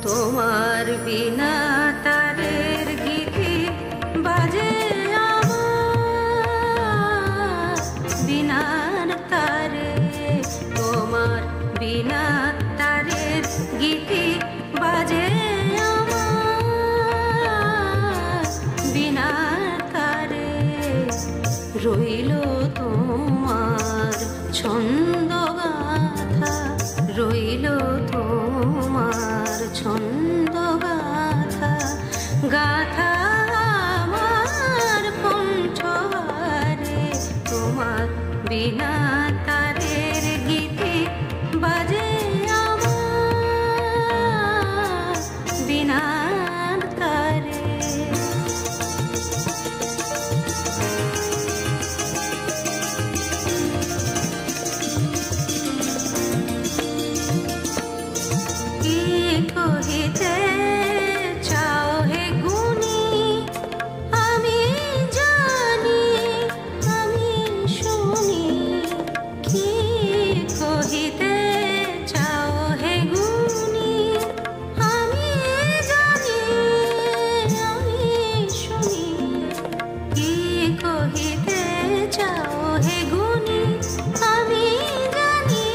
তোমার বিনা তারের গীতি বাজে আমার বিনার তারে। তোমার বিনা তারের গীতি বাজে আমার বিনার তারে। রইল তোমার ছন্দ গাথা, রইল তোমার ছন্দ গাথা, গাথা আমার কণ্ঠহারে। তোমার বিনা তারের গীতি বাজে আমার বিনার তারে। কহিতে চাও হে গুণী আমি জানি আমি শুনি। কি কহিতে চাও হে গুণী আমি জানি আমি শুনি। কি কহিতে চাও হে গুণী আমি জানি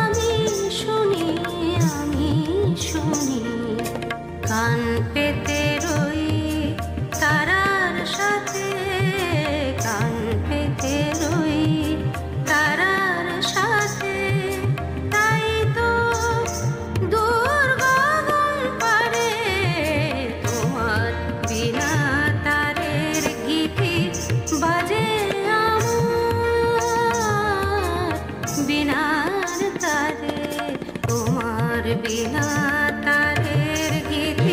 আমি শুনি আমি শুনি। কান পেতে রই তারার সাথে, কান পেতে রই তারার সাথে। তাই তো দূর গগন পারে তোমার বিনা তারের গীতি বাজে আমার বিনার তারে। তোমার বিনা তারের গীতি